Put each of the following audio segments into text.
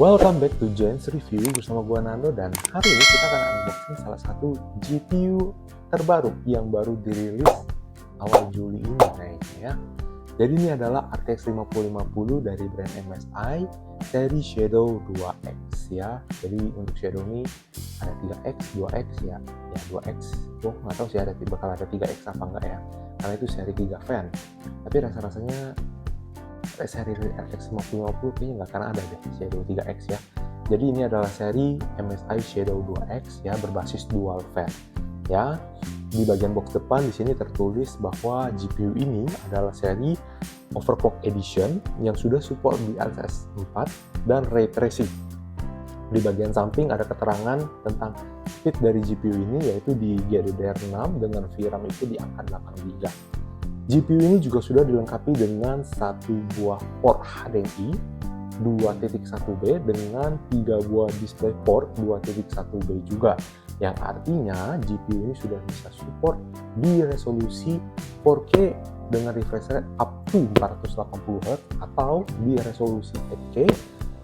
Welcome back to Jens Review bersama gua Nando, dan hari ini kita akan unboxing salah satu GPU terbaru yang baru dirilis awal Juli ini kayaknya ya. Jadi ini adalah RTX 5050 dari brand MSI seri Shadow 2X ya. Jadi untuk Shadow ini ada 3X, 2X ya 2X. Gua nggak tahu sih bakal ada 3X apa enggak ya. Karena itu seri Giga Fan. Tapi rasa-rasanya seri RTX 5050 kayaknya nggak akan ada deh Shadow 3X ya. Jadi ini adalah seri MSI Shadow 2X ya, berbasis dual fan ya. Di bagian box depan di sini tertulis bahwa GPU ini adalah seri Overclock Edition yang sudah support DLSS 4 dan Ray Tracing. Di bagian samping ada keterangan tentang speed dari GPU ini, yaitu di GDDR6 dengan VRAM itu di angka 8GB. GPU ini juga sudah dilengkapi dengan satu buah port HDMI 2.1B dengan 3 buah DisplayPort 2.1B juga, yang artinya GPU ini sudah bisa support di resolusi 4K dengan refresh rate up to 480Hz atau di resolusi 8K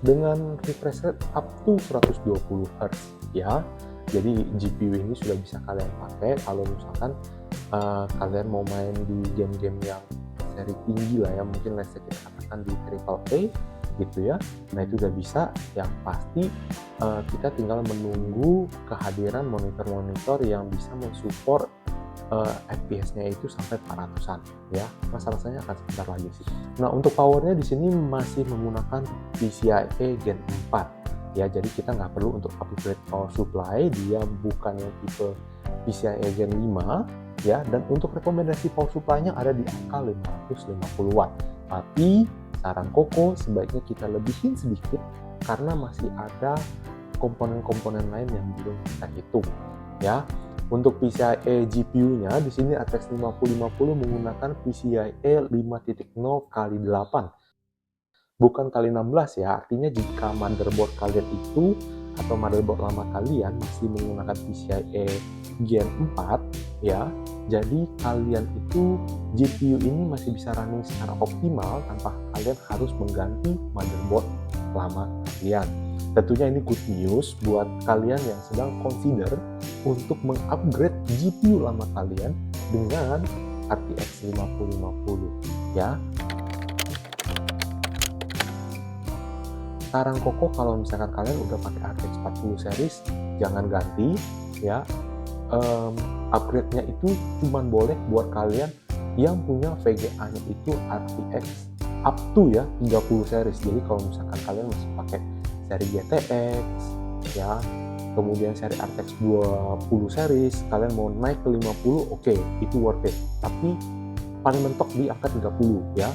dengan refresh rate up to 120Hz ya. Jadi GPU ini sudah bisa kalian pakai kalau misalkan kalian mau main di game-game yang seri tinggi lah ya, mungkin let's say kita katakan di AAA gitu ya. Nah itu udah bisa, yang pasti kita tinggal menunggu kehadiran monitor-monitor yang bisa mensupport FPS-nya itu sampai 400-an ya. Rasa-rasanya akan sebentar lagi sih. Nah untuk powernya di sini masih menggunakan PCIe Gen 4 ya, jadi kita nggak perlu untuk upgrade power supply, dia bukan yang tipe PCIe Gen 5 ya. Dan untuk rekomendasi power supply-nya ada di angka 550 watt, tapi saran Koko sebaiknya kita lebihin sedikit karena masih ada komponen-komponen lain yang belum kita hitung ya. Untuk PCIe GPU-nya di sini RTX 5050 menggunakan PCIe 5.0x8 bukan kali 16 ya. Artinya jika motherboard kalian itu atau motherboard lama kalian masih menggunakan PCIe Gen 4 ya, jadi kalian itu GPU ini masih bisa running secara optimal tanpa kalian harus mengganti motherboard lama kalian. Tentunya ini good news buat kalian yang sedang consider untuk mengupgrade GPU lama kalian dengan RTX 5050 ya. Saran Koko kalau misalkan kalian udah pakai RTX 40 series jangan ganti ya. Upgrade-nya itu cuman boleh buat kalian yang punya VGA-nya itu RTX up to ya 30 series. Jadi kalau misalkan kalian masih pakai seri GTX ya, kemudian seri RTX 20 series, kalian mau naik ke 50, oke, itu worth it. Tapi paling mentok di angka 30 ya.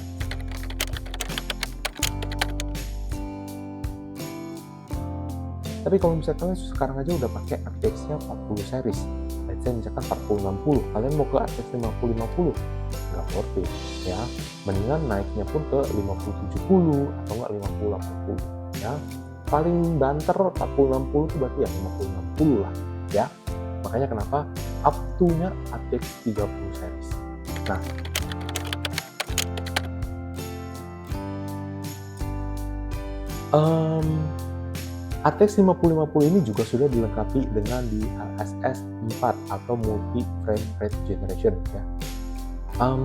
Tapi kalau misalkan kalian sekarang aja udah pakai RTX-nya 40 series, let's say misalkan 4060, kalian mau ke RTX 5050, nggak worth it ya. Mendingan naiknya pun ke 5070 atau nggak 5080 ya. Paling banter 4060 itu berarti ya 5060 lah ya. Makanya kenapa up to-nya RTX 30 series. Nah, RTX 5050 ini juga sudah dilengkapi dengan DLSS 4 atau Multi Frame Rate Generation ya.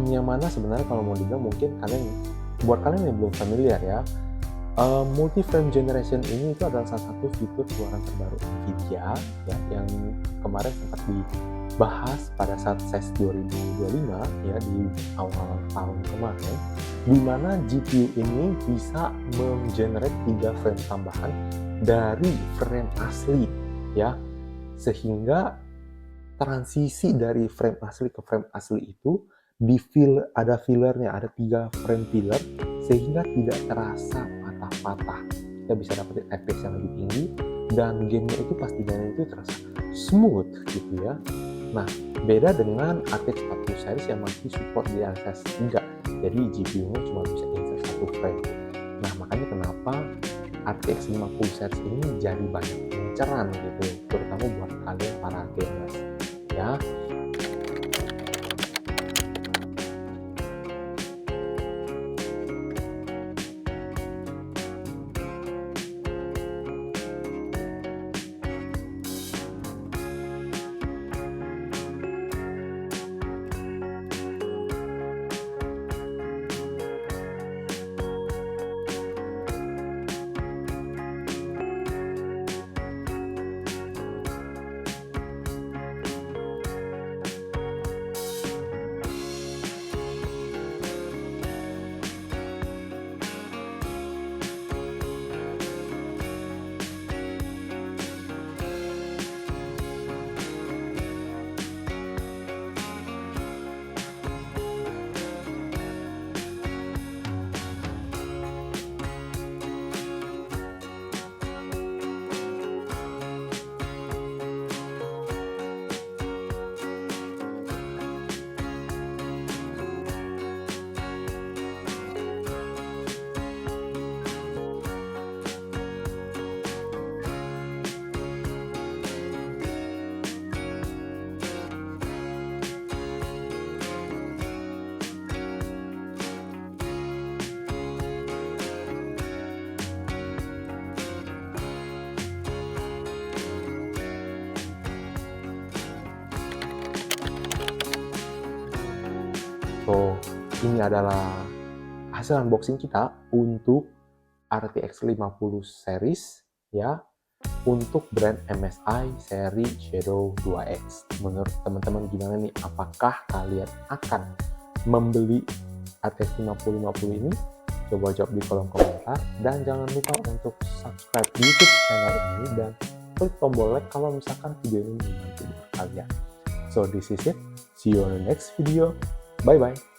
Yang mana sebenarnya kalau mau dibilang mungkin buat kalian yang belum familiar ya, Multi Frame Generation ini itu adalah salah satu fitur keluaran terbaru Nvidia ya, yang kemarin sempat dibahas pada saat CES 2025 ya, di awal tahun kemarin, di mana GPU ini bisa menggenerate 3 frame tambahan dari frame asli ya, sehingga transisi dari frame asli ke frame asli itu ada fillernya, ada 3 frame filler, sehingga tidak terasa patah-patah. Kita bisa dapetin FPS yang lebih tinggi dan gamenya itu pas dimainin itu terasa smooth gitu ya. Nah beda dengan RTX 40 series yang masih support di DLSS 3, jadi GPU-nya cuma bisa insert 1 frame. Nah makanya kenapa RTX 50 series ini jadi banyak inceran gitu, terutama buat kalian para gamers ya. ini adalah hasil unboxing kita untuk RTX 50 series ya, untuk brand MSI seri Shadow 2X. Menurut teman-teman gimana nih? Apakah kalian akan membeli RTX 5050 ini? Coba jawab di kolom komentar, dan jangan lupa untuk subscribe YouTube channel ini dan klik tombol like kalau misalkan video ini membantu kalian. So this is it. See you on the next video. Bye bye.